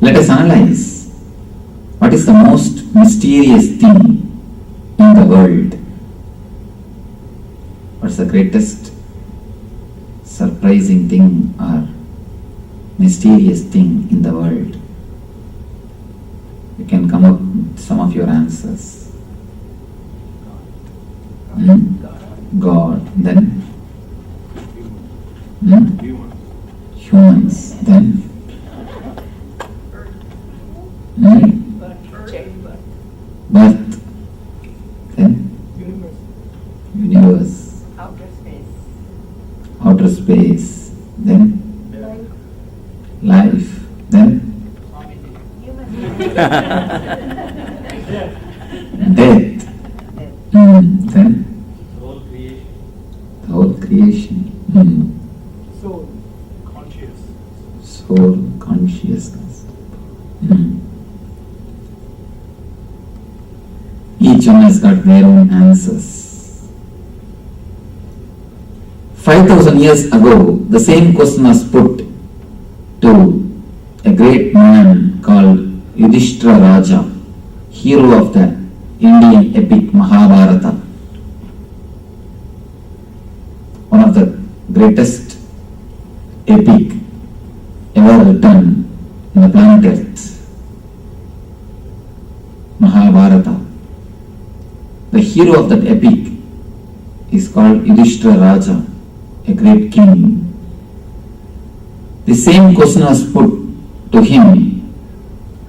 Let us analyze what is the most mysterious thing in the world. What's the greatest surprising thing or mysterious thing in the world? You can come up with some of your answers. God. Then? Humans. Then? Birth. Then? Universe. Outer space. Then? Life. Then? Death. Then? The whole creation. Soul. Conscious. Soul. Consciousness. Each one has got their own answers. 5,000 years ago, the same question was put to a great man called Yudhishtira Raja, hero of the Indian epic Mahabharata, one of the greatest epic ever written in the planet Earth. Mahabharata. The hero of that epic is called Yudhishtira Raja, a great king. The same question was put to him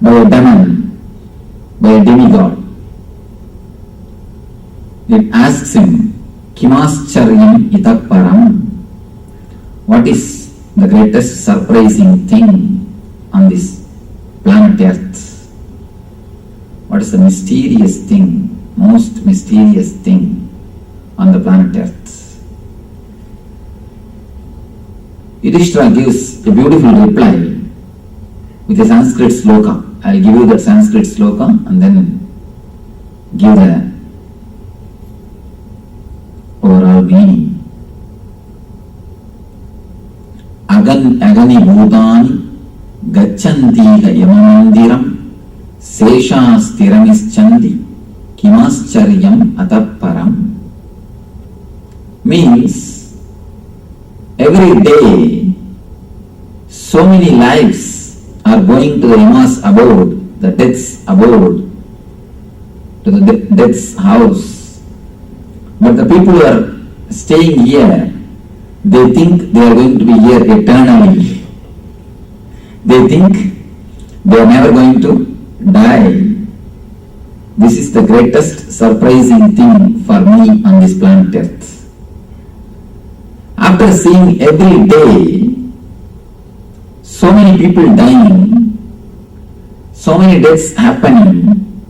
by a demon, by a demigod. It asks him, Kimascharyam itak param? What is the greatest surprising thing on this planet Earth? What is the mysterious thing, most mysterious thing on the planet Earth? Yudhishthira gives a beautiful reply with a Sanskrit sloka. I will give you that Sanskrit sloka and then give the overall meaning. Agani bhutani gachantiha yamamandiram sesha sthiramischanti kimascharyam atapparam. Means every day so many lives are going to the Yama's abode, the death's abode, to the death's house. But the people who are staying here, they think they are going to be here eternally. They think they are never going to die. This is the greatest surprising thing for me on this planet Earth. After seeing every day so many people dying, so many deaths happening,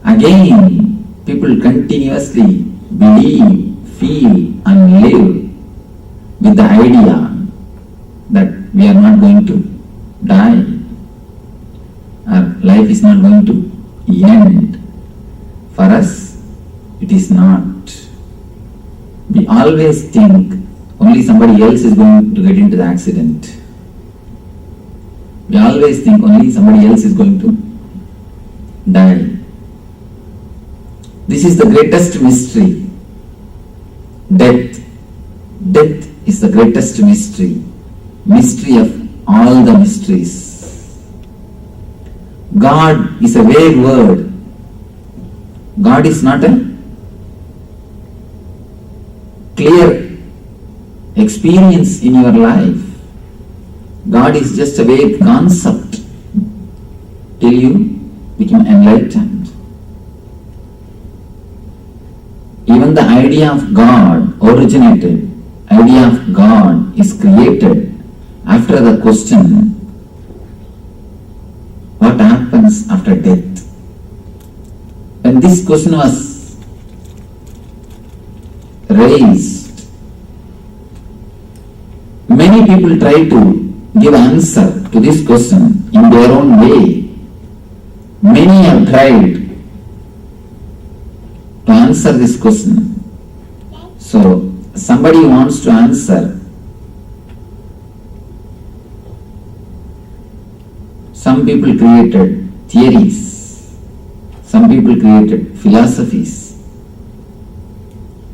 again people continuously believe, feel and live with the idea that we are not going to die. Our life is not going to end. For us, it is not. We always think only somebody else is going to get into the accident. We always think only somebody else is going to die. This is the greatest mystery. Death. Death is the greatest mystery. Mystery of all the mysteries. God is a vague word. God is not a clear experience in your life. God is just a vague concept till you become enlightened. Even the idea of God originated, idea of God is created after the question, what happens after death? When this question was raised, many people try to give answer to this question in their own way. Many have tried to answer this question. So, somebody wants to answer Some people created theories. Some people created philosophies.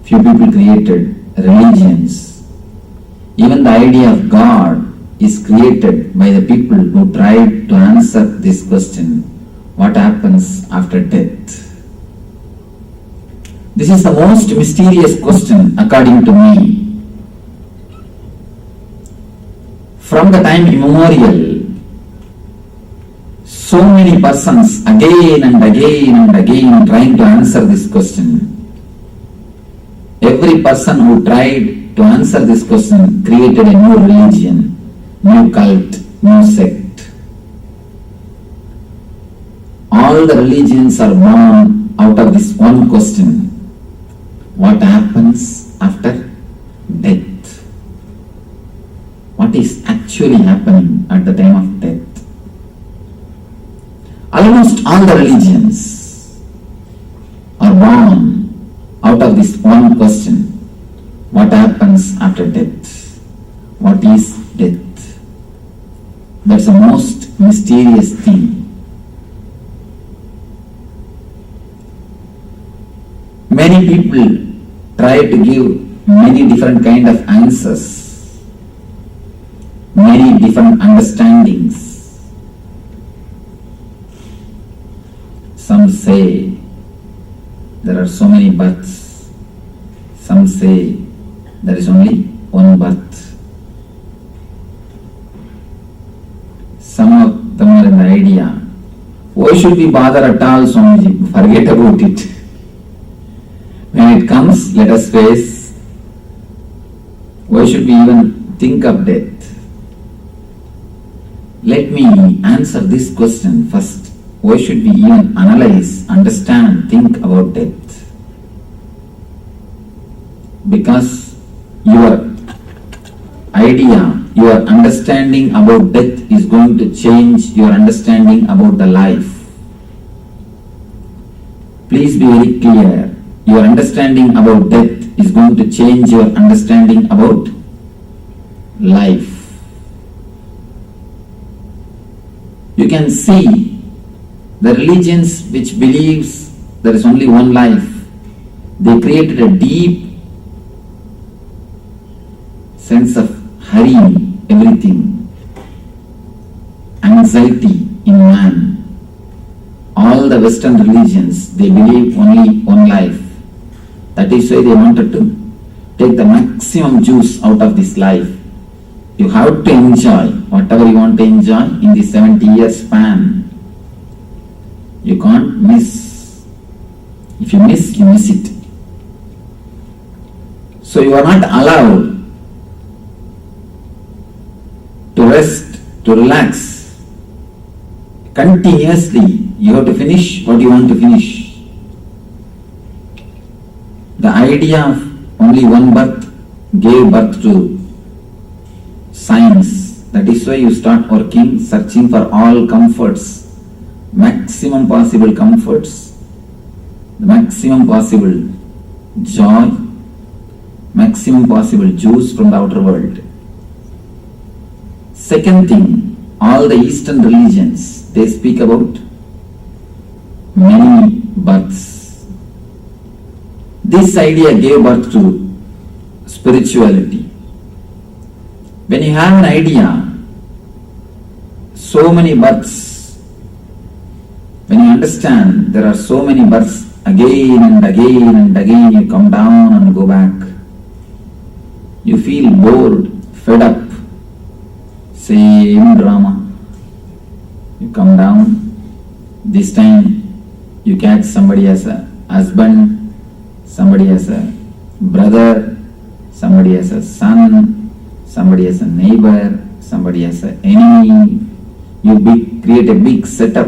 Few people created religions. Even the idea of God is created by the people who tried to answer this question, what happens after death? This is the most mysterious question according to me. From the time immemorial, so many persons again and again and again trying to answer this question. Every person who tried to answer this question created a new religion, new cult, new sect. All the religions are born out of this one question. What happens after death? What is actually happening at the time of death? Almost all the religions are born out of this one question. What happens after death? What is death? That's the most mysterious thing. Many people try to give many different kind of answers, many different understandings. Some say there are so many births. Some say there is only one birth. Some of them are in the idea, why should we bother at all, Swamiji? Forget about it. When it comes, let us face. Why should we even think of death? Let me answer this question first. Why should we even analyze, understand, think about death? Because your idea, your understanding about death is going to change your understanding about the life. Please be very clear. Your understanding about death is going to change your understanding about life. You can see the religions which believes there is only one life, they created a deep sense of hurrying everything, anxiety in man. All the Western religions, they believe only one life. That is why they wanted to take the maximum juice out of this life. You have to enjoy whatever you want to enjoy in the 70-year span. You can't miss. If you miss, you miss it. So you are not allowed to rest, to relax. Continuously, you have to finish what you want to finish. The idea of only one birth gave birth to science. That is why you start working, searching for all comforts, maximum possible comforts, the maximum possible joy, maximum possible juice from the outer world. Second thing, all the Eastern religions, they speak about many births. This idea gave birth to spirituality. When you have an idea, so many births, when you understand there are so many births, again and again and again you come down and go back. You feel bored, fed up, same drama. You come down, this time you catch somebody as a husband, somebody as a brother, somebody as a son, somebody as a neighbor, somebody as an enemy. You create a big setup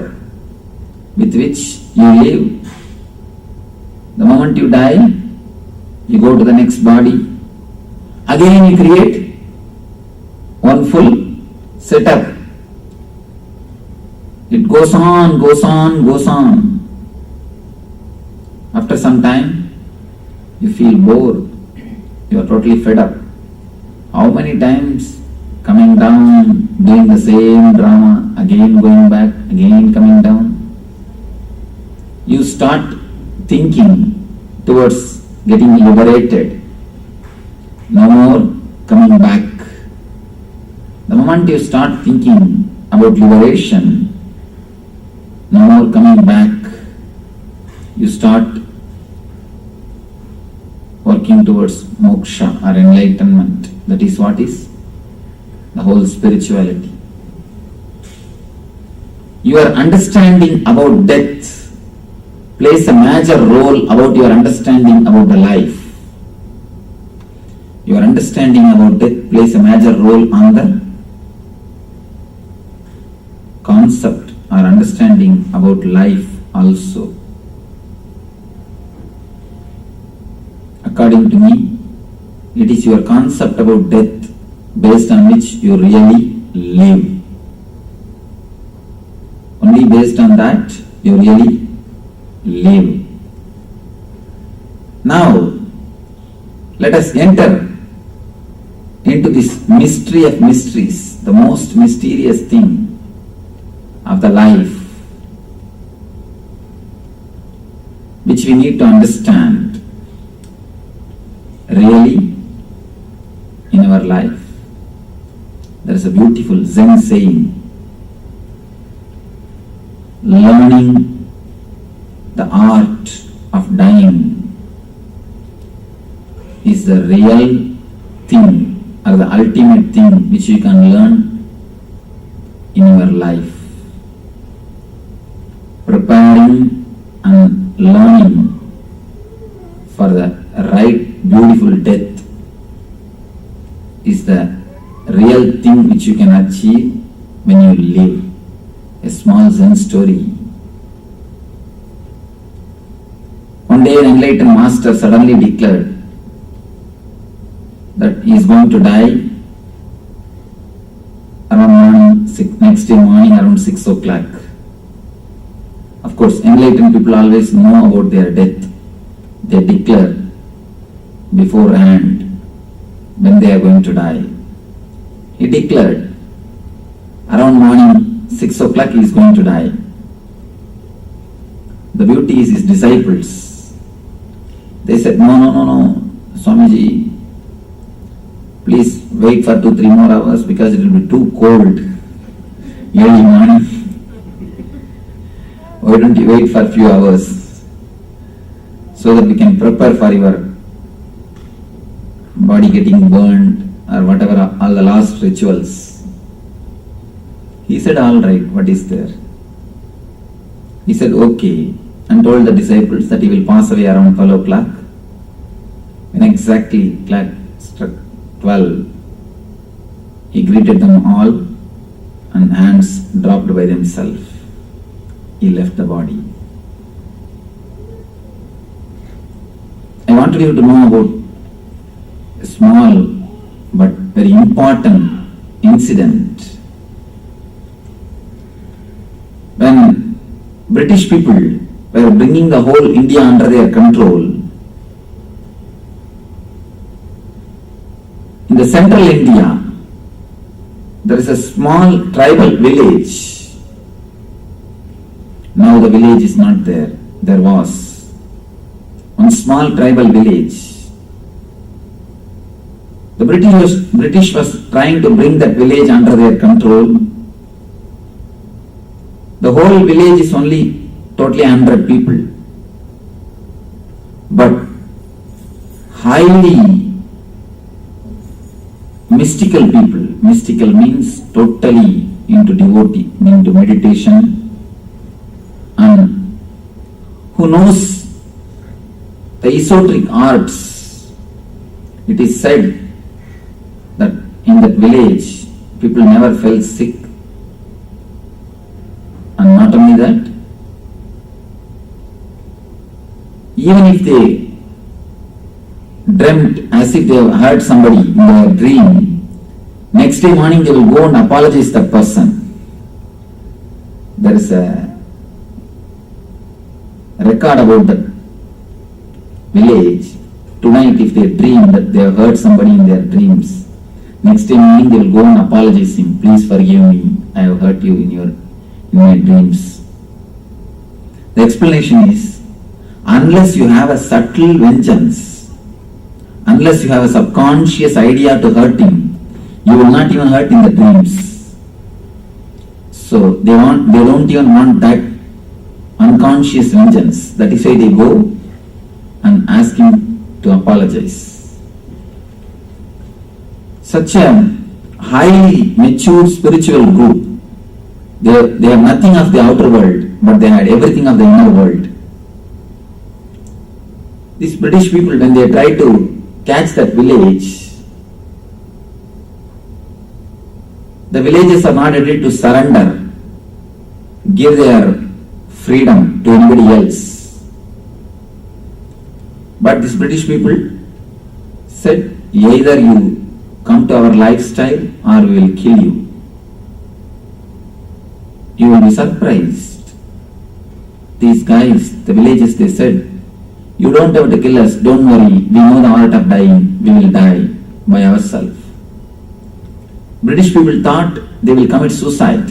with which you live. The moment you die, you go to the next body. Again you create one full setup. It goes on, goes on, goes on. After some time, you feel bored. You are totally fed up. How many times coming down, doing the same drama, again going back, again coming down. You start thinking towards getting liberated. No more coming back. The moment you start thinking about liberation, no more coming back, you start working towards moksha or enlightenment. That is what is the whole spirituality. Your understanding about death plays a major role about your understanding about the life. Your understanding about death plays a major role on the concept or understanding about life also. According to me, it is your concept about death based on which you really live. Only based on that you really live. Now, let us enter into this mystery of mysteries, the most mysterious thing of the life, which we need to understand really in our life. There is a beautiful Zen saying, learning the art of dying is the real thing or the ultimate thing which you can learn in your life. Preparing and learning for the right beautiful death is the real thing which you can achieve when you live. A small Zen story. One day an enlightened master suddenly declared that he is going to die around next day morning around 6 o'clock. Of course, enlightened people always know about their death. They declare beforehand when they are going to die. He declared around morning 6 o'clock he is going to die. The beauty is his disciples. They said, no, Swamiji, please wait for 2-3 more hours because it will be too cold early morning. Why don't you wait for a few hours so that we can prepare for your body getting burned or whatever, all the last rituals. He said, all right, what is there? He said, okay, and told the disciples that he will pass away around 12 o'clock. When exactly clock struck 12, he greeted them all and hands dropped by themselves. He left the body. I wanted you to know about a small but very important incident. When British people were bringing the whole India under their control, in the central India, there is a small tribal village. Now the village is not there. There was one small tribal village. The British was trying to bring that village under their control. The whole village is only totally 100 people. But highly mystical people. Mystical means totally into devotee, into meditation, and who knows the esoteric arts. It is said that in that village people never fell sick. And not only that, even if they dreamt as if they have heard somebody in their dream, next day morning they will go and apologize to that person. There is a record about that village. Tonight if they dream that they have heard somebody in their dreams, Next time they will go and apologize him. Please forgive me. I have hurt you in my dreams. The explanation is, unless you have a subtle vengeance, unless you have a subconscious idea to hurt him, you will not even hurt in the dreams. So they don't even want that unconscious vengeance. That is why they go and ask him to apologize. Such a highly matured spiritual group, they have nothing of the outer world, but they had everything of the inner world. These British people, when they try to catch that village, the villagers are not ready to surrender, give their freedom to anybody else. But these British people said, either you come to our lifestyle or we will kill you. You will be surprised. These guys, the villagers, they said, you don't have to kill us, don't worry, we know the art of dying, we will die by ourselves. British people thought they will commit suicide.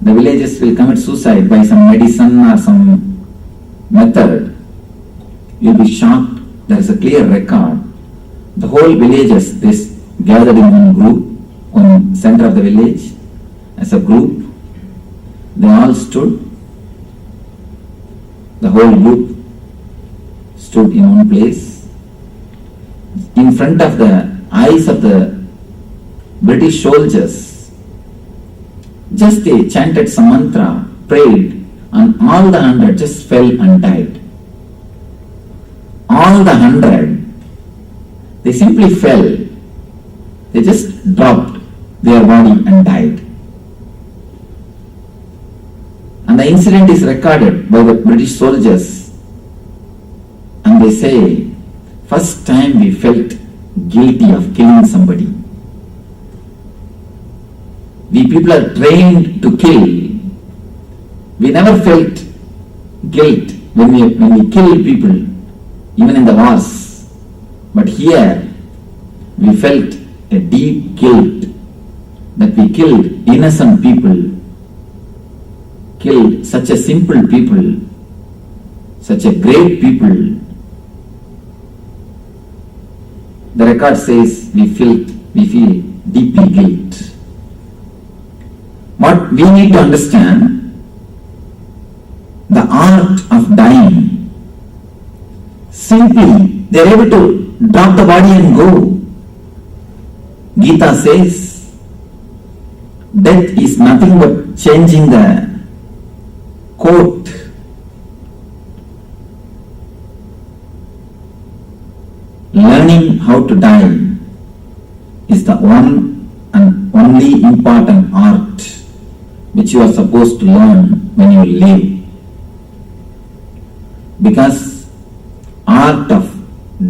The villagers will commit suicide by some medicine or some method. You will be shocked. There is a clear record. The whole villagers, they gathered in one group, on center of the village, as a group. They all stood. The whole group stood in one place. In front of the eyes of the British soldiers, just they chanted some mantra, prayed, and all the 100 just fell and died. All the 100, they simply fell. They just dropped their body and died. And the incident is recorded by the British soldiers. And they say, first time we felt guilty of killing somebody. We people are trained to kill. We never felt guilt when we kill people, even in the wars. But here, we felt a deep guilt that we killed innocent people, killed such a simple people, such a great people. The record says we feel deeply guilt. What we need to understand, the art of dying. Simply, they are able to drop the body and go. Gita says, death is nothing but changing the coat. Learning how to die is the one and only important art which you are supposed to learn when you live. Because art of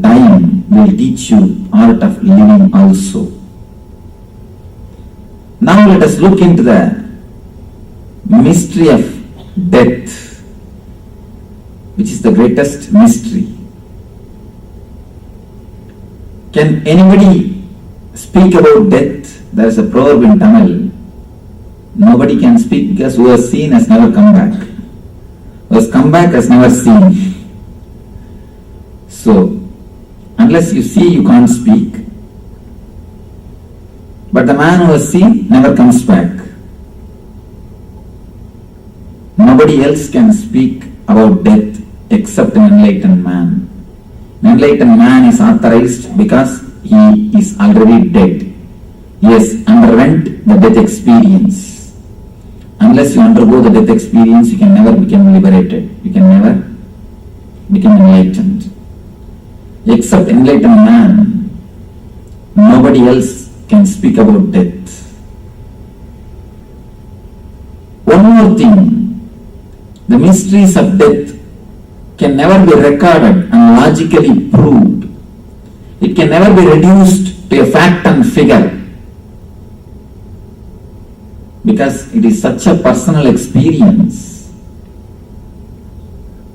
dying will teach you art of living also. Now let us look into the mystery of death, which is the greatest mystery. Can anybody speak about death? There is a proverb in Tamil. Nobody can speak because who has seen has never come back. Who has come back has never seen. So, unless you see, you can't speak. But the man who has seen never comes back. Nobody else can speak about death except an enlightened man. An enlightened man is authorized because he is already dead. He has underwent the death experience. Unless you undergo the death experience, you can never become liberated. You can never become enlightened. Except enlightened man, nobody else can speak about death. One more thing, the mysteries of death can never be recorded and logically proved. It can never be reduced to a fact and figure. Because it is such a personal experience.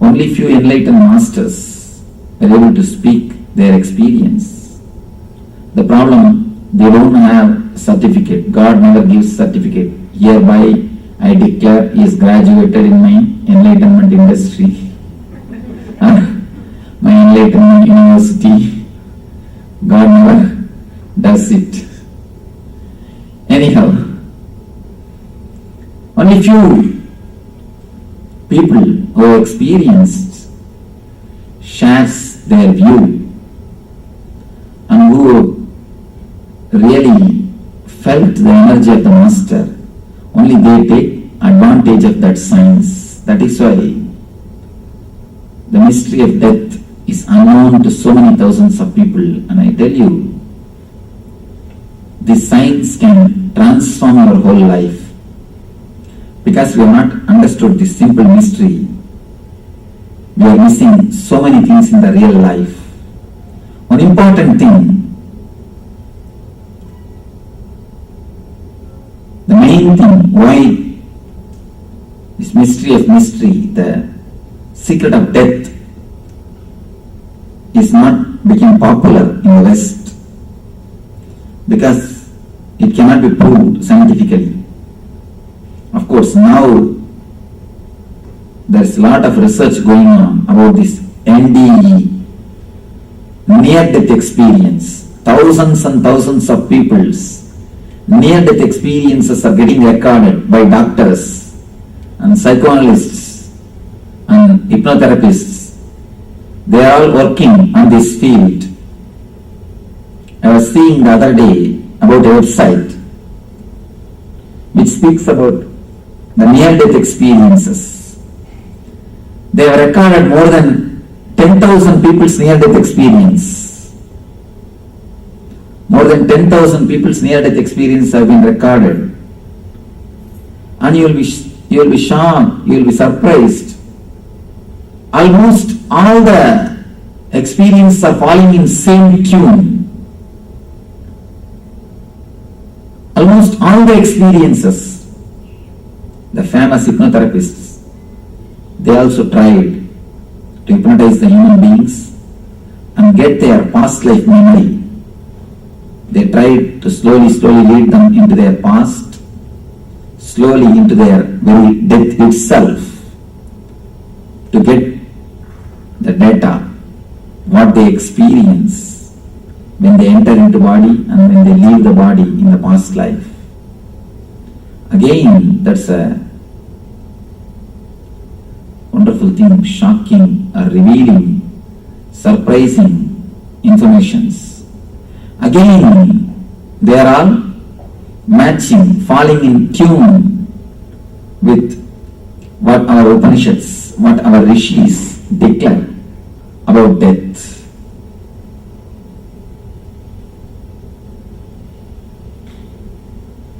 Only few enlightened masters are able to speak their experience. The problem They don't have certificate. God never gives certificate. Hereby I declare he is graduated in my enlightenment industry. My enlightenment university. God never does it. Anyhow, only few people who have experienced shares their view and who really felt the energy of the master, only they take advantage of that science. That is why the mystery of death is unknown to so many thousands of people. And I tell you, this science can transform your whole life. Because we have not understood this simple mystery, we are missing so many things in the real life. One important thing, the main thing why this mystery of mystery, the secret of death, is not become popular in the West, because it cannot be proved scientifically. Of course, now there is a lot of research going on about this NDE, near-death experience. Thousands and thousands of people's near-death experiences are getting recorded by doctors and psychoanalysts and hypnotherapists. They are all working on this field. I was seeing the other day about a website which speaks about the near-death experiences. They have recorded more than 10,000 people's near-death experience. More than 10,000 people's near-death experience have been recorded. And you will be shocked, you will be surprised. Almost all the experiences are falling in same tune. Almost all the experiences. The famous hypnotherapists, they also tried to hypnotize the human beings and get their past life memory. They tried to slowly lead them into their past, slowly into their very death itself, to get the data, what they experience when they enter into body and when they leave the body in the past life. Again, that's a wonderful thing, shocking, revealing, surprising informations. Again, they are all matching, falling in tune with what our Upanishads, what our Rishis declare about death.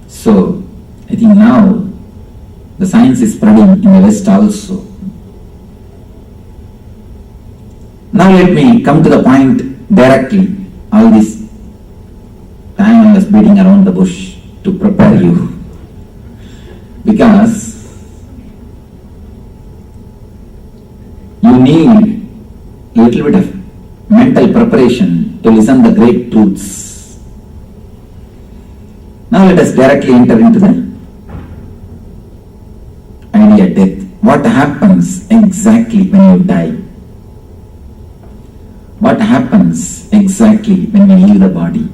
So, I think now the science is spreading in the West also. Now let me come to the point directly. All this time I was beating around the bush to prepare you. Because you need a little bit of mental preparation to listen the great truths. Now let us directly enter into the idea death. What happens exactly when you die? What happens exactly when we leave the body?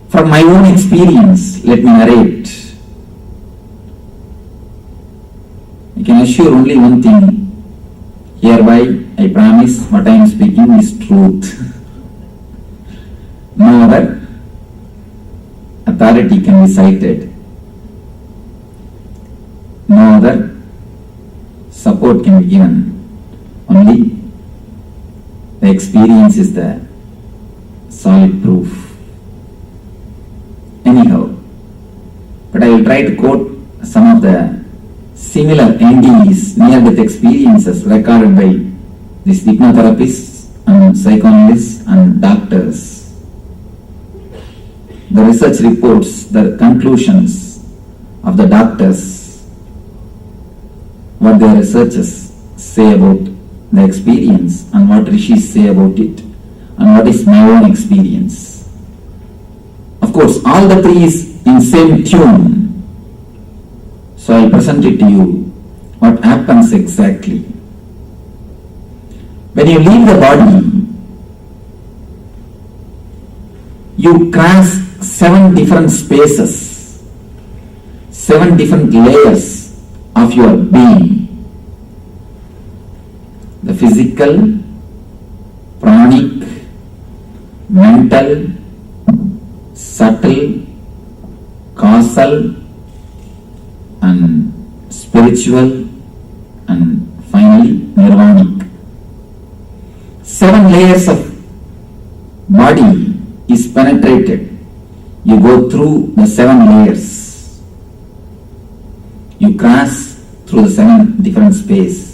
From my own experience, let me narrate. I can assure only one thing. Hereby, I promise what I am speaking is truth. No other authority can be cited. No other support can be given. Only the experience is the solid proof. Anyhow, but I will try to quote some of the similar NDEs, near-death experiences recorded by these hypnotherapists and psychoanalysts and doctors. The research reports, the conclusions of the doctors, what their researchers say about the experience and what rishis say about it, and what is my own experience. Of course, all the three is in same tune. So I'll present it to you, what happens exactly. When you leave the body, you cross 7 different spaces, 7 different layers of your being. The physical, pranic, mental, subtle, causal, and spiritual, and finally nirvanic. 7 layers of body is penetrated. You go through the 7 layers. You cross through the 7 different spaces.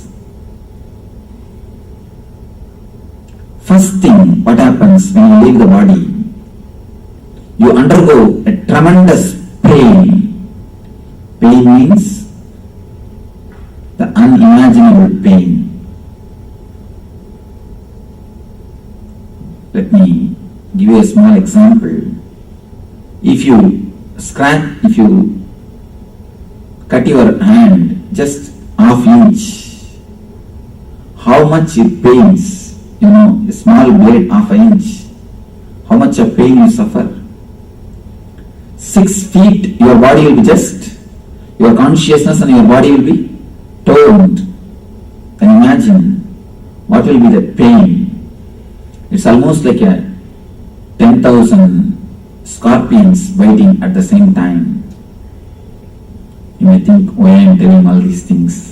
First thing, what happens when you leave the body? You undergo a tremendous pain. Pain means the unimaginable pain. Let me give you a small example. If you cut your hand just half inch, how much it pains? A small blade half an inch, how much of pain you suffer? 6 feet, your body will be your consciousness and your body will be torn. Can you imagine what will be the pain? It's almost like 10,000 scorpions biting at the same time. You may think, why I am telling all these things?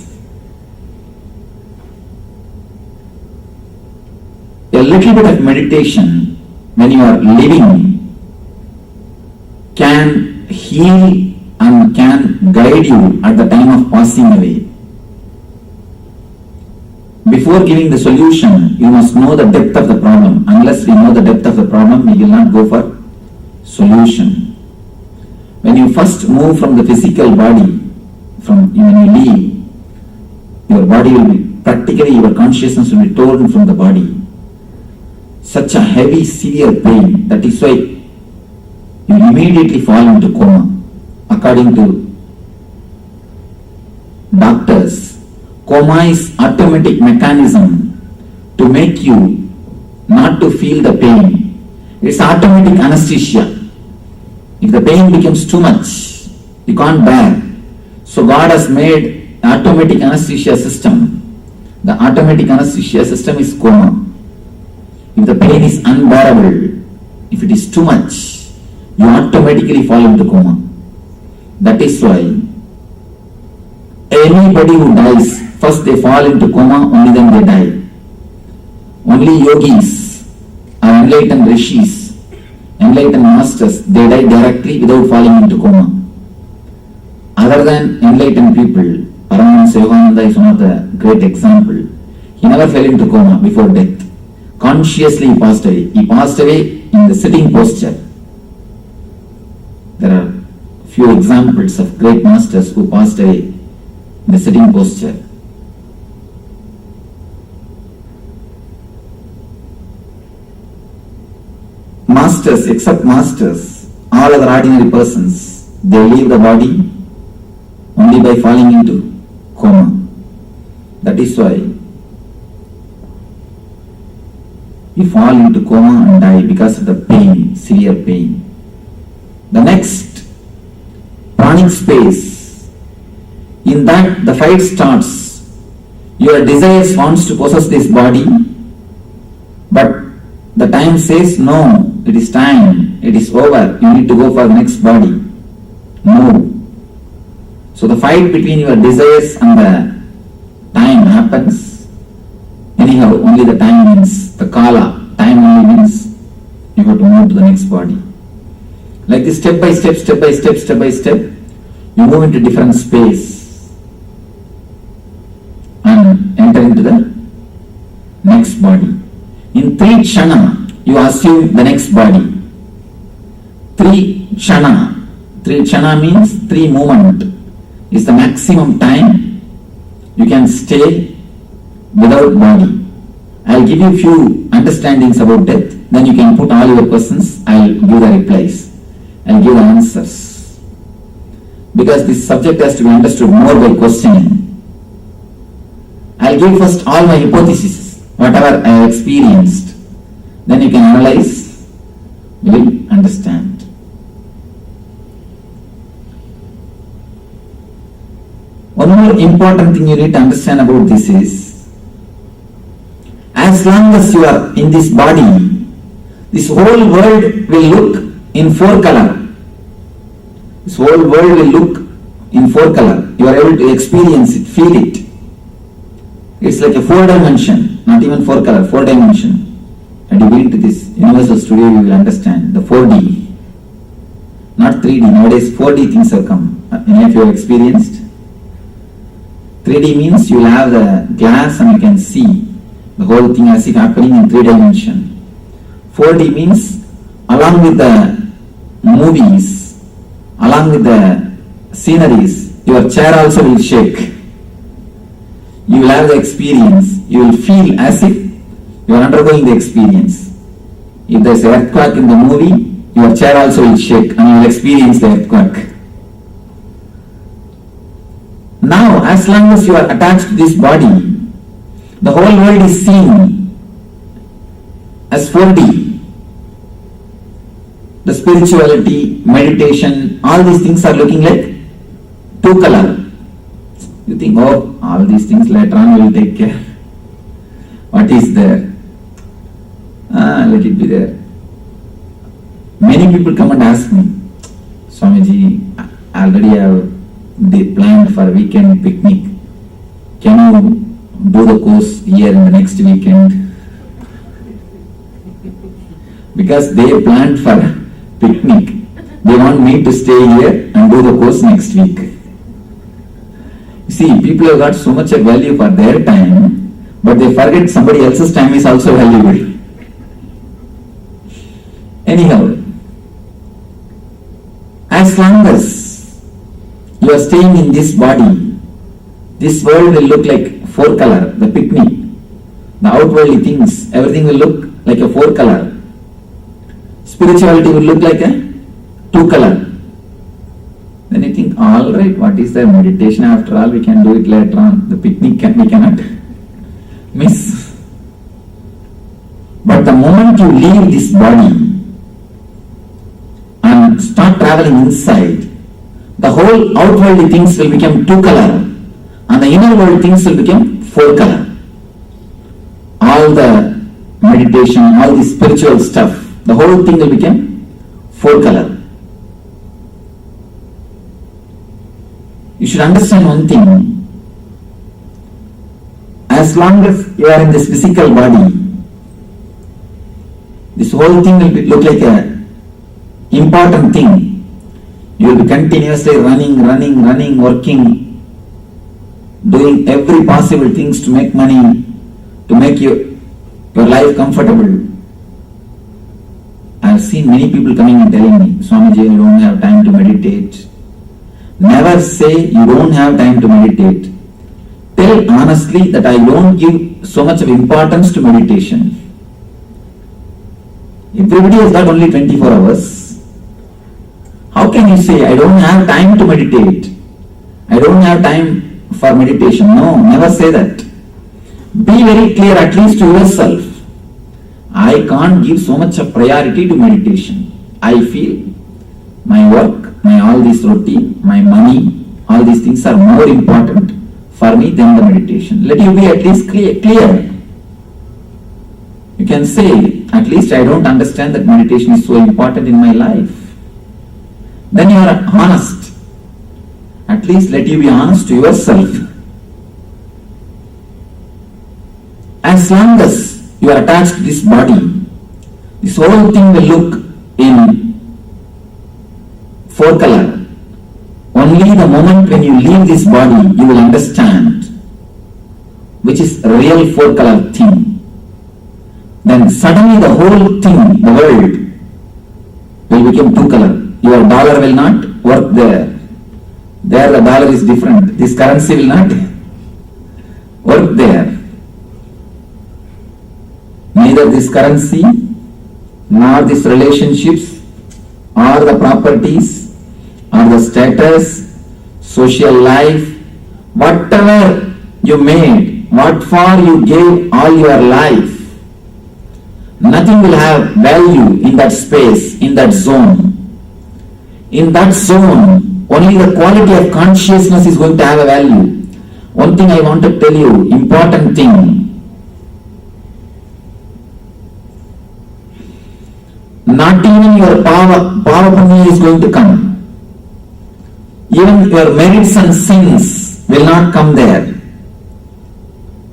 A little bit of meditation when you are living can heal and can guide you at the time of passing away. Before giving the solution, you must know the depth of the problem. Unless we know the depth of the problem, we will not go for solution. When you first move from the physical body, when you leave, your body will be, practically your consciousness will be torn from the body. Such a heavy, severe pain. That is why you immediately fall into coma. According to doctors, coma is automatic mechanism to make you not to feel the pain. It's automatic anesthesia. If the pain becomes too much, you can't bear. So God has made automatic anesthesia system. The automatic anesthesia system is coma. If the pain is unbearable, if it is too much, you automatically fall into coma. That is why anybody who dies, first they fall into coma, only then they die. Only yogis or enlightened rishis, enlightened masters, they die directly without falling into coma. Other than enlightened people, Paramashivam is one of the great example. He never fell into coma before death. Consciously he passed away. He passed away in the sitting posture. There are few examples of great masters who passed away in the sitting posture. Masters, except masters, all other ordinary persons, they leave the body only by falling into coma. That is why we fall into coma and die because of the pain, severe pain. The next, pranic space. In that, the fight starts. Your desires wants to possess this body, but the time says, no, it is time, it is over, you need to go for the next body. No. So the fight between your desires and the time happens. Anyhow, only the time means, the kala, time only means you have to move to the next body. Like this, step by step, you move into different space and enter into the next body. In 3 kshana, you assume the next body. 3 kshana means 3 moment is the maximum time you can stay without body. I will give you few understandings about death. then you can put all your questions, I'll give the replies, I'll give the answers. Because this subject has to be understood more by questioning. I'll give first all my hypotheses, whatever I have experienced. Then you can analyze, you will understand. One more important thing you need to understand about this is, as long as you are in this body, this whole world will look in four color. This whole world will look in four color. You are able to experience it, feel it. It's like a four dimension, not even four color, four dimension. And you go into this universal studio, you will understand the 4D, not 3D. Nowadays 4D things have come. Any of you have experienced? 3D means you will have the glass and you can see the whole thing as if happening in 3 dimension. 4D means along with the movies, along with the sceneries, your chair also will shake. You will have the experience. You will feel as if you are undergoing the experience. If there is an earthquake in the movie, your chair also will shake and you will experience the earthquake. Now, as long as you are attached to this body, the whole world is seen as 4D. The spirituality, meditation, all these things are looking like two color. You think, oh, all these things later on we will take care. What is there? Let it be there. Many people come and ask me, Swamiji, I already have planned for weekend picnic. Can you do the course here in the next weekend? Because they planned for picnic, they want me to stay here and do the course next week. You see, people have got so much of value for their time, but they forget somebody else's time is also valuable. Anyhow, as long as you are staying in this body, this world will look like four color, the picnic, the outwardly things, everything will look like a four color. Spirituality will look like a two color. Then you think, all right, what is the meditation? After all, we can do it later on. The picnic we cannot miss. But the moment you leave this body and start traveling inside, the whole outwardly things will become two color and the inner world things will become four color. All the meditation, all the spiritual stuff, the whole thing will become four color. You should understand one thing. As long as you are in this physical body, this whole thing will look like a important thing. You will be continuously running, working, doing every possible things to make money, to make your life comfortable. I have seen many people coming and telling me, Swamiji, I don't have time to meditate. Never say you don't have time to meditate. Tell honestly that I don't give so much of importance to meditation. Everybody has got only 24 hours. How can you say I don't have time to meditate? I don't have time for meditation. No, never say that. Be very clear at least to yourself. I can't give so much of priority to meditation. I feel my work, my all this routine, my money, all these things are more important for me than the meditation. Let you be at least clear. You can say, at least I don't understand that meditation is so important in my life. Then you are honest. At least let you be honest to yourself. As long as you are attached to this body, this whole thing will look in four color. Only the moment when you leave this body, you will understand which is a real four color thing. Then suddenly the whole thing, the world, will become two color. Your dollar will not work there. There the dollar is different. This currency will not work there. Neither this currency nor these relationships, or the properties, or the status, social life, whatever you made, what for you gave all your life, nothing will have value in that space, in that zone. In that zone, only the quality of consciousness is going to have a value. One thing I want to tell you, important thing. Not even your power punya is going to come. Even your merits and sins will not come there.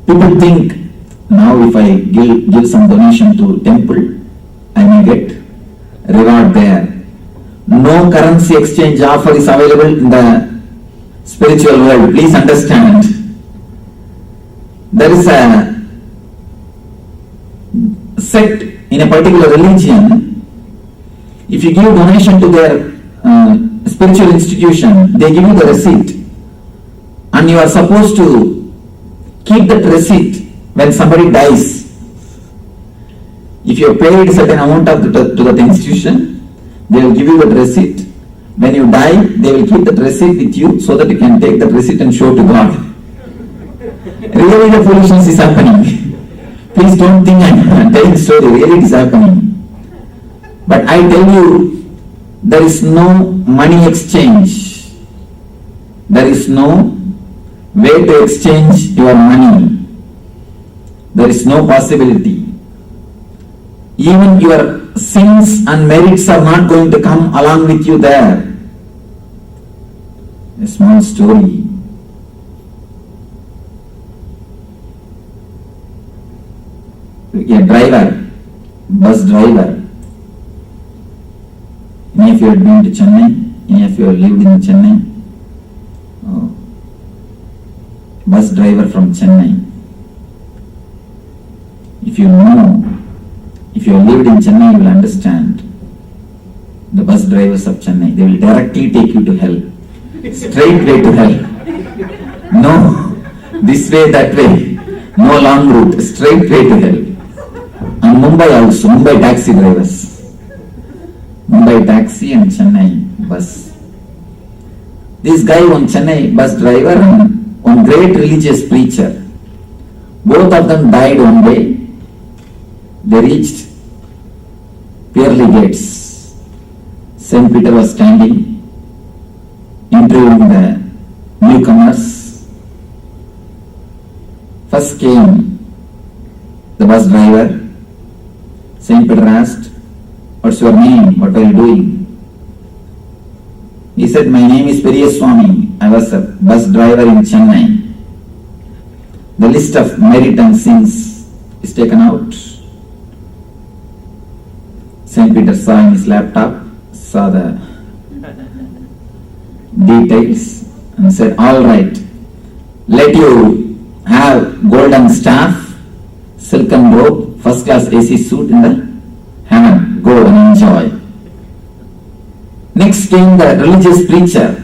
People think, now if I give some donation to temple, I may get reward there. No currency exchange offer is available in the spiritual world. Please understand. There is a sect in a particular religion. If you give donation to their spiritual institution, they give you the receipt, and you are supposed to keep that receipt when somebody dies. If you have paid a certain amount to that institution, they will give you that receipt. When you die, they will keep that receipt with you so that you can take that receipt and show to God. Really the foolishness is happening. Please don't think I'm telling the story. Really it is happening. But I tell you, there is no money exchange. There is no way to exchange your money. There is no possibility. Even your sins and merits are not going to come along with you there. A small story. A driver, bus driver. Any of you have been to Chennai? Any of you have lived in Chennai? Bus driver from Chennai. If you know, if you have lived in Chennai, you will understand. The bus drivers of Chennai, they will directly take you to hell. Straight way to hell. No, this way, that way. No long route, straight way to hell. And Mumbai also, Mumbai taxi drivers. Mumbai taxi and Chennai bus. This guy, one Chennai bus driver and one great religious preacher. Both of them died one day. They reached pearly gates. Saint Peter was standing, interviewing the newcomers. First came the bus driver. Saint Peter asked, "What's your name? What are you doing?" He said, "My name is Periyaswamy. I was a bus driver in Chennai." The list of merit and sins is taken out. Saint Peter saw in his laptop, saw the details and said, "All right, let you have golden staff, silken robe, first class AC suit in the heaven. Go and enjoy." Next came the religious preacher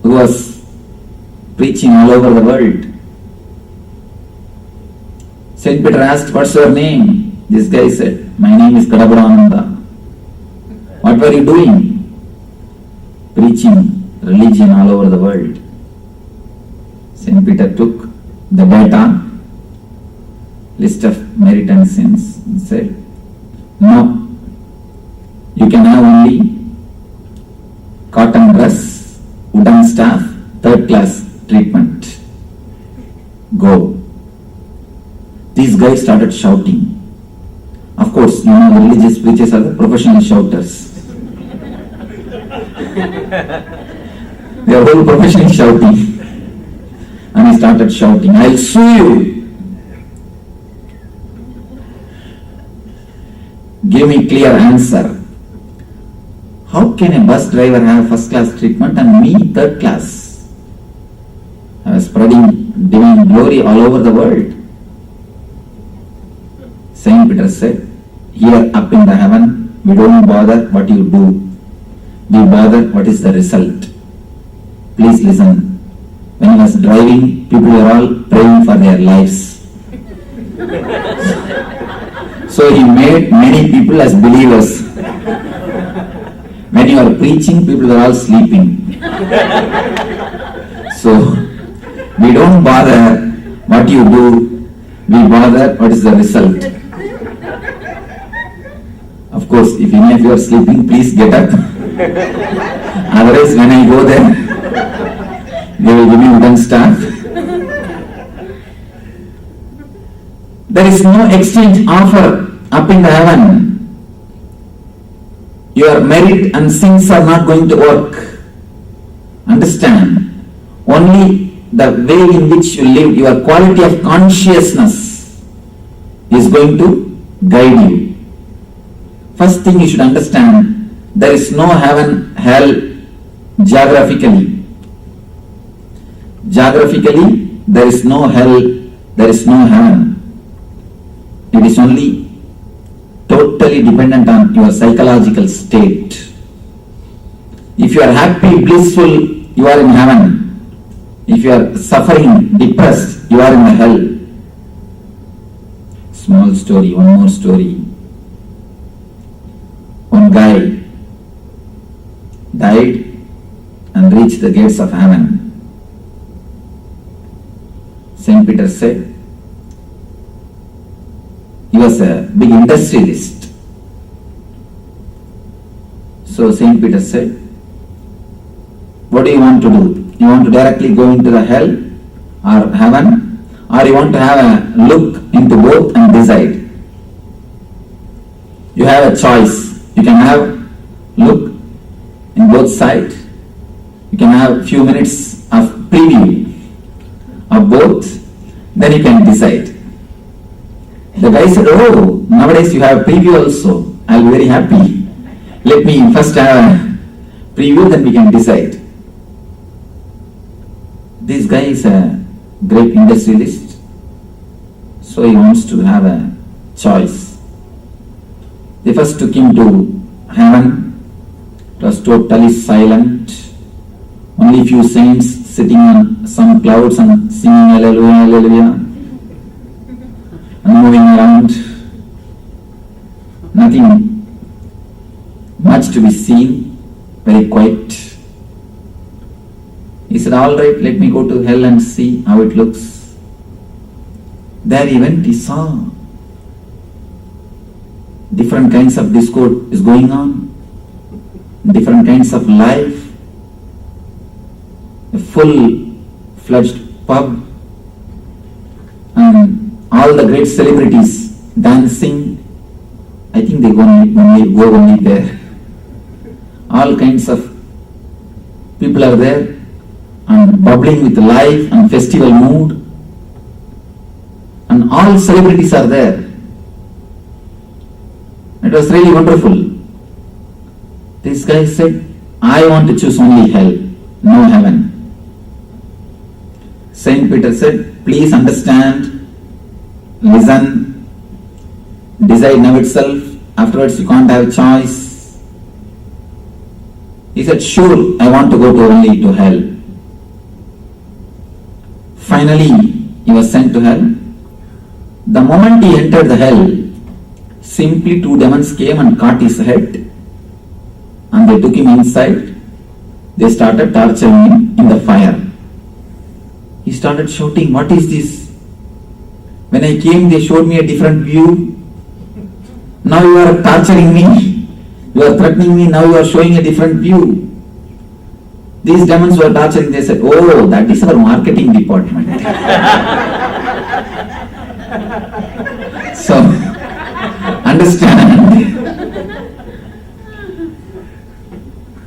who was preaching all over the world. Saint Peter asked, "What's your name?" This guy said, "My name is Kadabhurananda." "What were you doing?" "Preaching religion all over the world." Saint Peter took the data, list of merit and sins, and said, "No, you can have only cotton dress, wooden staff, third class treatment. Go." These guys started shouting. Of course, you know the religious preachers are the professional shouters. They are all professionally shouting. And he started shouting, "I'll sue you. Give me clear answer. How can a bus driver have first class treatment and me third class? I was spreading divine glory all over the world." Saint Peter said, "Here up in the heaven, we don't bother what you do. We bother what is the result. Please listen. When I was driving, people were all praying for their lives. So he made many people as believers. When you are preaching, people are all sleeping. So we don't bother what you do, we bother what is the result. Of course, if any of you are sleeping, please get up. Otherwise, when I go there, they will give me wooden staff. There is no exchange offer up in the heaven. Your merit and sins are not going to work. Understand? Only the way in which you live, your quality of consciousness is going to guide you. First thing you should understand, there is no heaven, hell geographically. Geographically, there is no hell, there is no heaven. It is only totally dependent on your psychological state. If you are happy, blissful, you are in heaven. If you are suffering, depressed, you are in the hell. Small story, one more story. One guy died and reached the gates of heaven. Saint Peter said, he was a big industrialist. So Saint Peter said, what do you want to do? You want to directly go into the hell or heaven, or you want to have a look into both and decide? You have a choice. You can have look in both sides. You can have few minutes of preview of both, then you can decide. The guy said, oh, nowadays you have preview also. I'll be very happy. Let me first have a preview, then we can decide. This guy is a great industrialist, so he wants to have a choice. They first took him to heaven. It was totally silent. Only few saints sitting on some clouds and singing hallelujah, hallelujah, and moving around. Nothing much to be seen, very quiet. He said, all right, let me go to hell and see how it looks. There he went, he saw different kinds of discourse is going on, different kinds of life, a full-fledged pub, and all the great celebrities dancing. I think they go only there. All kinds of people are there and bubbling with life and festival mood, and all celebrities are there. It was really wonderful. This guy said, I want to choose only hell, no heaven. Saint Peter said, please understand, listen, decide now itself, afterwards you can't have choice. He said, sure, I want to go only to hell. Finally, he was sent to hell. The moment he entered the hell, simply two demons came and caught his head, and they took him inside. They started torturing him in the fire. He started shouting, what is this? When I came, they showed me a different view. Now you are torturing me. You are threatening me. Now you are showing a different view. These demons were torturing. They said, oh, that is our marketing department. So, understand.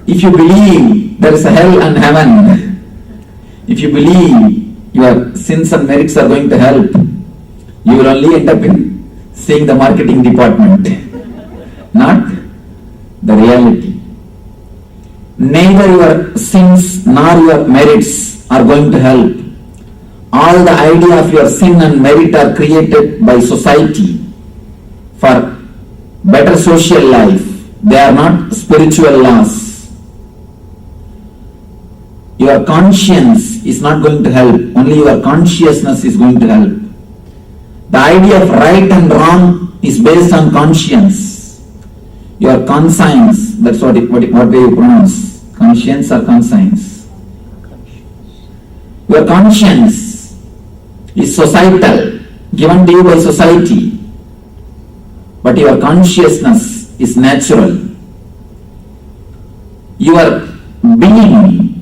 If you believe there is a hell and heaven, if you believe your sins and merits are going to help, you will only end up in seeing the marketing department, not the reality. Neither your sins nor your merits are going to help. All the idea of your sin and merit are created by society for better social life. They are not spiritual laws. Your conscience is not going to help. Only your consciousness is going to help. The idea of right and wrong is based on conscience. Your conscience, that's what way you pronounce. Conscience or conscience? Your conscience is societal, given to you by society. But your consciousness is natural. Your being,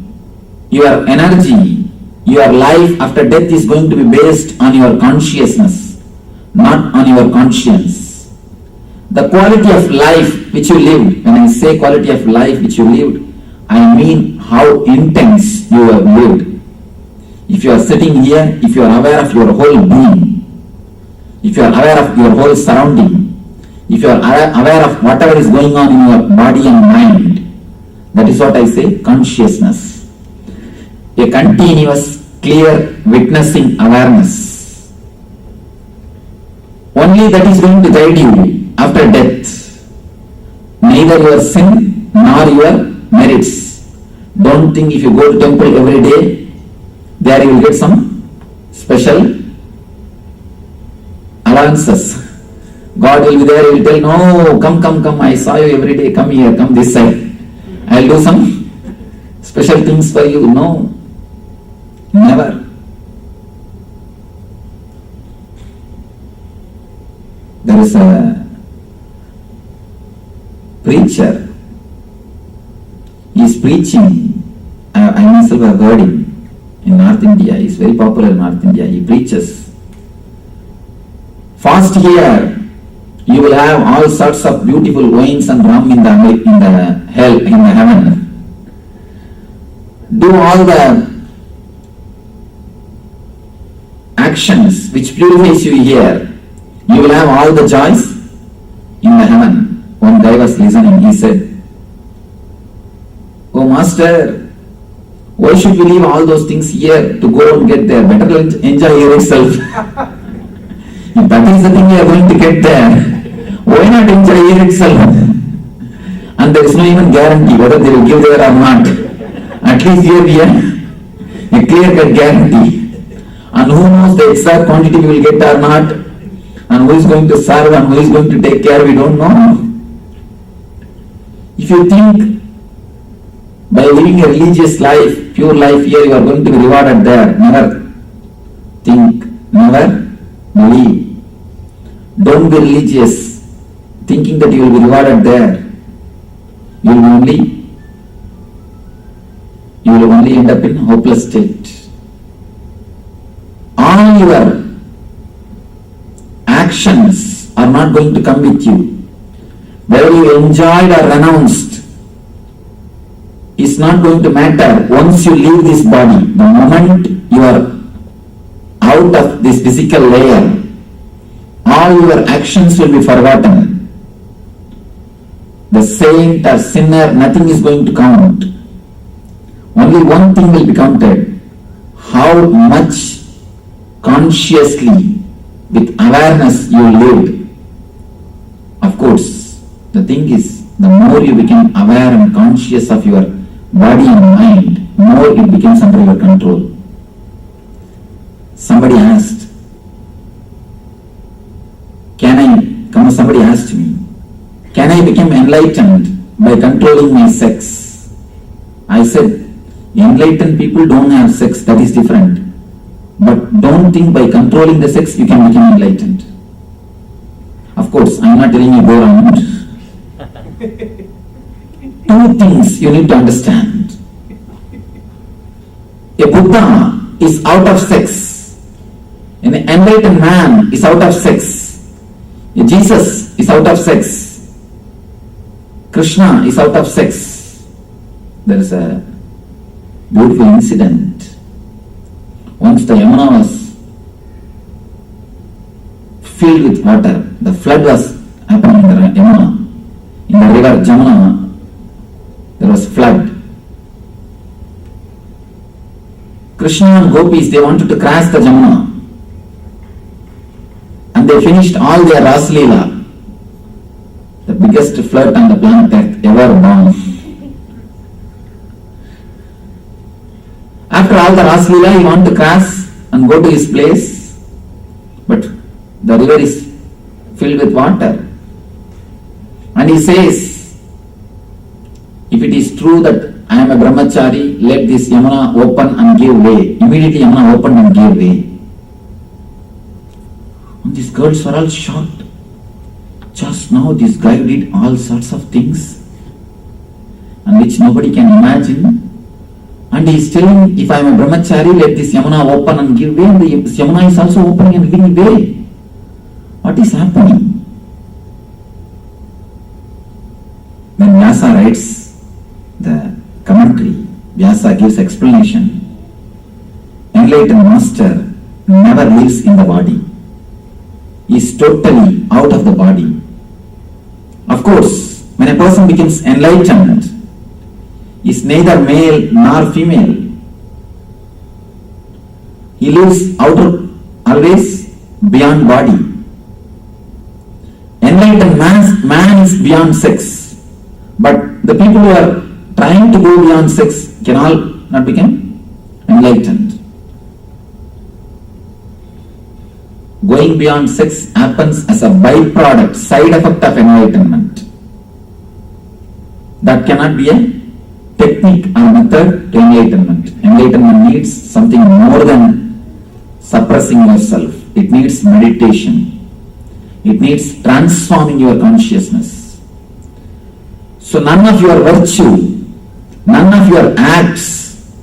your energy, your life after death is going to be based on your consciousness, not on your conscience. The quality of life which you lived, when I say quality of life which you lived, I mean how intense you have lived. If you are sitting here, if you are aware of your whole being, if you are aware of your whole surrounding, if you are aware of whatever is going on in your body and mind, that is what I say, consciousness. A continuous, clear, witnessing awareness. Only that is going to guide you after death. Neither your sin nor your merits. Don't think if you go to temple every day, there you will get some special allowances. God will be there, he will tell, no, come, I saw you every day, come here, come this side. I will do some special things for you. No, never. There is a preacher, he is preaching, I myself have heard him in North India, he is very popular in North India, he preaches. Fast here, you will have all sorts of beautiful wines and rum in the heaven. Do all the actions which purifies you here. You will have all the joys in the heaven. One guy was listening, he said, oh Master, why should we leave all those things here to go and get there? Better enjoy here itself. If that is the thing we are going to get there, why not enjoy here itself? And there is no even guarantee whether they will give there or not. At least here we have a clear-cut guarantee. And who knows the exact quantity we will get or not, and who is going to serve and who is going to take care, we don't know. If you think by living a religious life, pure life here, you are going to be rewarded there, never think, never believe. Don't be religious thinking that you will be rewarded there. You will only end up in hopeless state. All your actions are not going to come with you. Whether you enjoyed or renounced is not going to matter once you leave this body. The moment you are out of this physical layer, all your actions will be forgotten. The saint or sinner, nothing is going to count. Only one thing will be counted. How much consciously, with awareness you lived. Of course, the thing is, the more you become aware and conscious of your body and mind, more it becomes under your control. Somebody asked, somebody asked me, can I become enlightened by controlling my sex? I said, enlightened people don't have sex, that is different. But don't think by controlling the sex you can become enlightened. Of course, I am not telling you go around. Two things you need to understand. A Buddha is out of sex. An enlightened man is out of sex. A Jesus is out of sex. Krishna is out of sex. There is a beautiful incident. Once the Yamuna was filled with water. The flood was happening in the Yamuna. In the river Jamuna, there was flood. Krishna and gopis, they wanted to cross the Jamuna. And they finished all their Ras Leela. The biggest flood on the planet Earth ever born. After all the Ras Leela, he wanted to cross and go to his place. But the river is filled with water. And he says, if it is true that I am a brahmachari, let this Yamuna open and give way. Immediately Yamuna opened and gave way. And these girls were all shocked. Just now this guy did all sorts of things and which nobody can imagine. And he is telling, if I am a brahmachari, let this Yamuna open and give way. And the Yamuna is also opening and giving way. What is happening? When Vyasa writes the commentary, Vyasa gives explanation. Enlightened master never lives in the body. He is totally out of the body. Of course, when a person becomes enlightened, he is neither male nor female. He lives always beyond body. Enlightened man is beyond sex. But the people who are trying to go beyond sex can all not become enlightened. Going beyond sex happens as a byproduct, side effect of enlightenment. That cannot be a technique or method to enlightenment. Enlightenment needs something more than suppressing yourself. It needs meditation. It needs transforming your consciousness. So none of your virtue, none of your acts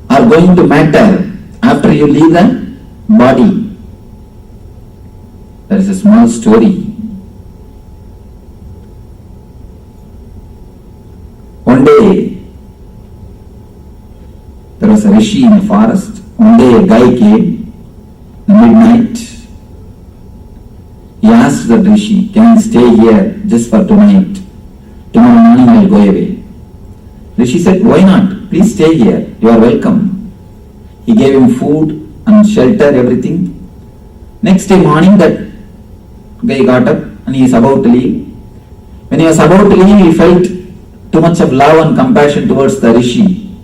are going to matter after you leave the body. There is a small story. One day, there was a rishi in a forest. One day a guy came at midnight. He asked the rishi, can I stay here just for tonight? Tomorrow morning I will go away. Rishi said, why not? Please stay here. You are welcome. He gave him food and shelter, everything. Next day morning that guy got up and he is about to leave. When he was about to leave, he felt too much of love and compassion towards the rishi.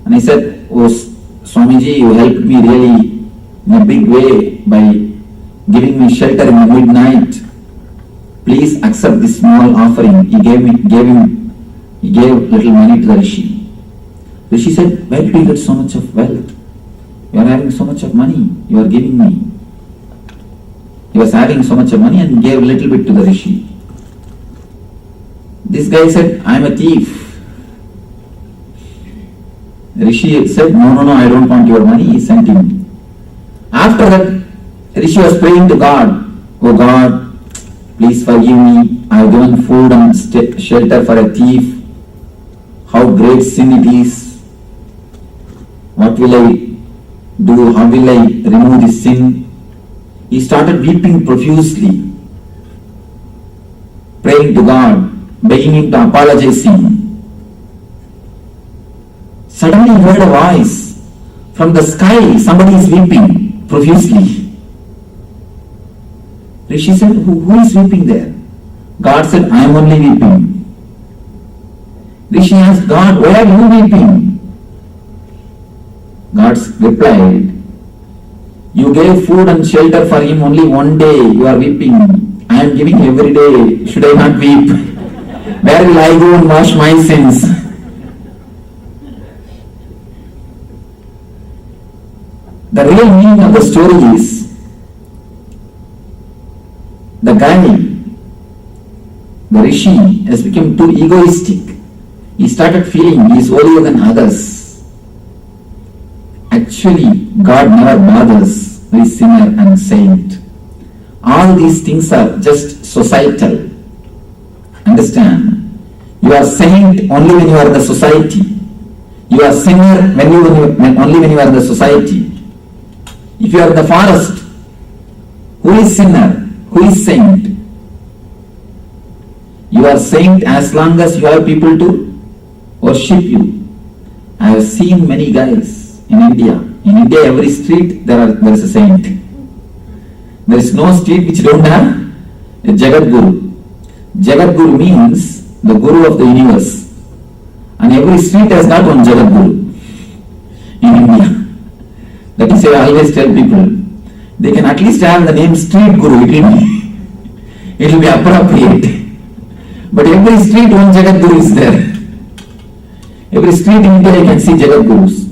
And he said, oh Swamiji, you helped me really in a big way by giving me shelter in the midnight. Please accept this small offering. He gave little money to the rishi. Rishi said, where did you get so much of wealth? You are having so much of money. You are giving me. He was having so much of money and gave a little bit to the rishi. This guy said, I am a thief. Rishi said, no, I don't want your money. He sent him. After that, Rishi was praying to God. Oh God, please forgive me. I have given food and shelter for a thief. How great sin it is. What will I do? How will I remove this sin? He started weeping profusely, praying to God, begging him to apologize him. Suddenly he heard a voice from the sky. Somebody is weeping profusely. Rishi said, who is weeping there? God said, I am only weeping. Rishi asked God, why are you weeping? God replied, you gave food and shelter for him only one day. You are weeping. I am giving every day. Should I not weep? Where will I go and wash my sins? The real meaning of the story is, the guy, the rishi, has become too egoistic. He started feeling he is holier than others. Actually, God never bothers the sinner and saint. All these things are just societal. Understand? You are saint only when you are in the society. You are sinner only when you are in the society. If you are in the forest, who is sinner? Who is saint? You are saint as long as you have people to worship you. I have seen many guys in India. In India, every street there is a saint. There is no street which don't have a Jagat Guru. Jagat Guru means the Guru of the universe. And every street has got one Jagat Guru in India. That is why I always tell people, They can at least have the name street guru. It will be appropriate. But every street one Jagat Guru is there. Every street in India you can see Jagat Gurus.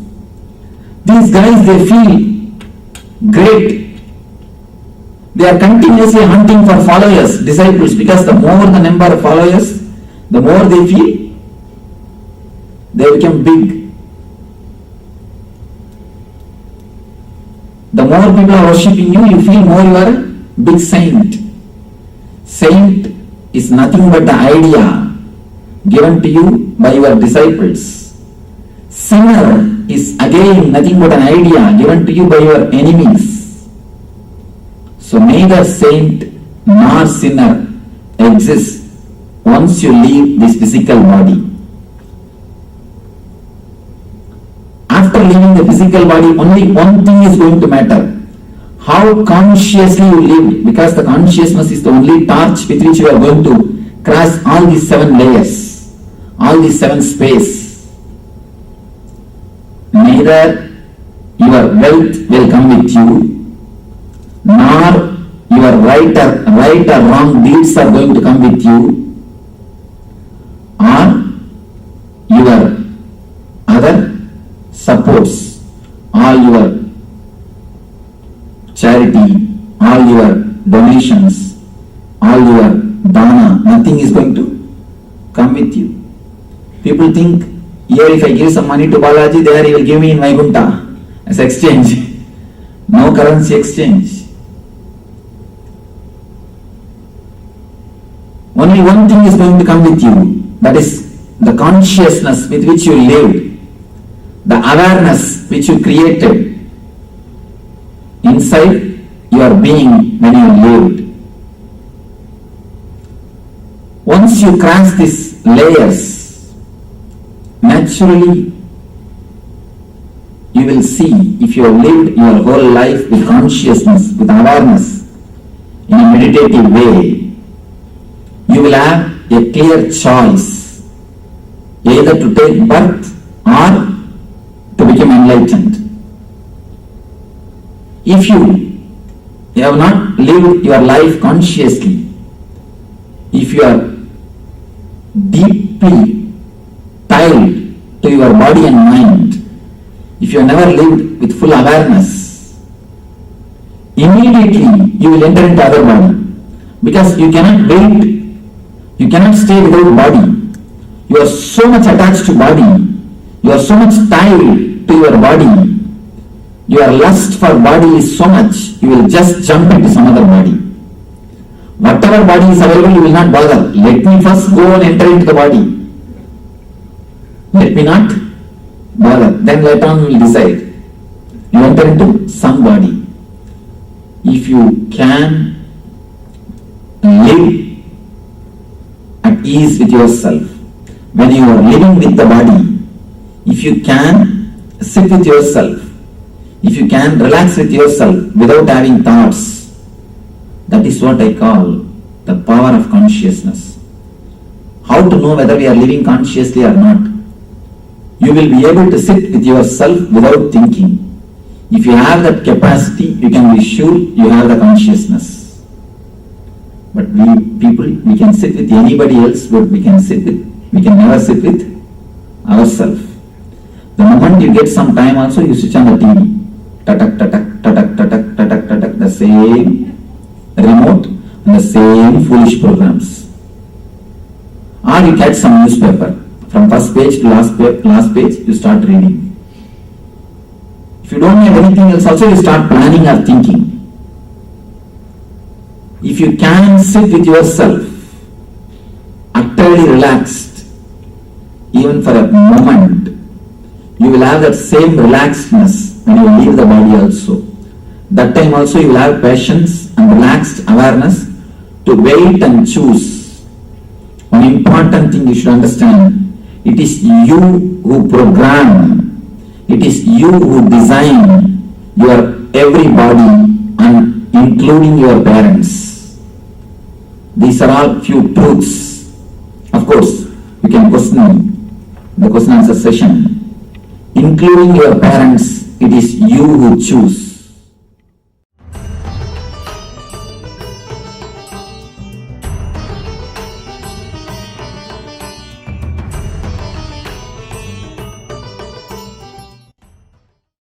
These guys, they feel great. They are continuously hunting for followers, disciples, because the more the number of followers, the more they feel they become big. The more people are worshipping you, you feel more you are a big saint. Saint is nothing but the idea given to you by your disciples. Sinner is again nothing but an idea given to you by your enemies. So neither saint nor sinner exists once you leave this physical body. After leaving the physical body, only one thing is going to matter. How consciously you live, because the consciousness is the only torch with which you are going to cross all these 7 layers, all these 7 space. Neither your wealth will come with you, nor your right or wrong deeds are going to come with you, or your other supports, all your charity, all your donations, all your dana, nothing is going to come with you. People think, here if I give some money to Balaji, there he will give me in Vaikuntha as exchange. No currency exchange. Only one thing is going to come with you, that is the consciousness with which you lived, the awareness which you created inside your being when you lived. Once you cross these layers, naturally you will see, if you have lived your whole life with consciousness, with awareness, in a meditative way, you will have a clear choice, either to take birth or to become enlightened. If you have not lived your life consciously, if you are deeply tied to your body and mind, if you have never lived with full awareness, immediately you will enter into other body, because you cannot wait, you cannot stay without body. You are so much attached to body, you are so much tied to your body, your lust for body is so much, you will just jump into some other body. Whatever body is available, you will not bother. Let me first go and enter into the body. Let me not bother. Then later on we will decide. You enter into some body. If you can live at ease with yourself, when you are living with the body, if you can sit with yourself, if you can relax with yourself without having thoughts, that is what I call the power of consciousness. How to know whether we are living consciously or not? You will be able to sit with yourself without thinking. If you have that capacity, you can be sure you have the consciousness. But we can sit with anybody else, but we can never sit with ourselves. The moment you get some time also, you switch on the TV. Tatak, tatak, tatak, tatak, tatak, tatak, the same remote and the same foolish programs. Or you catch some newspaper. From first page to last page, you start reading. If you don't have anything else also, you start planning or thinking. If you can sit with yourself, utterly relaxed, even for a moment, you will have that same relaxedness when you leave the body also. That time also you will have patience and relaxed awareness to wait and choose. One important thing you should understand, it is you who program, it is you who design your every body and including your parents. These are all few truths. Of course, you can question the question answer session. Including your parents, it is you who choose.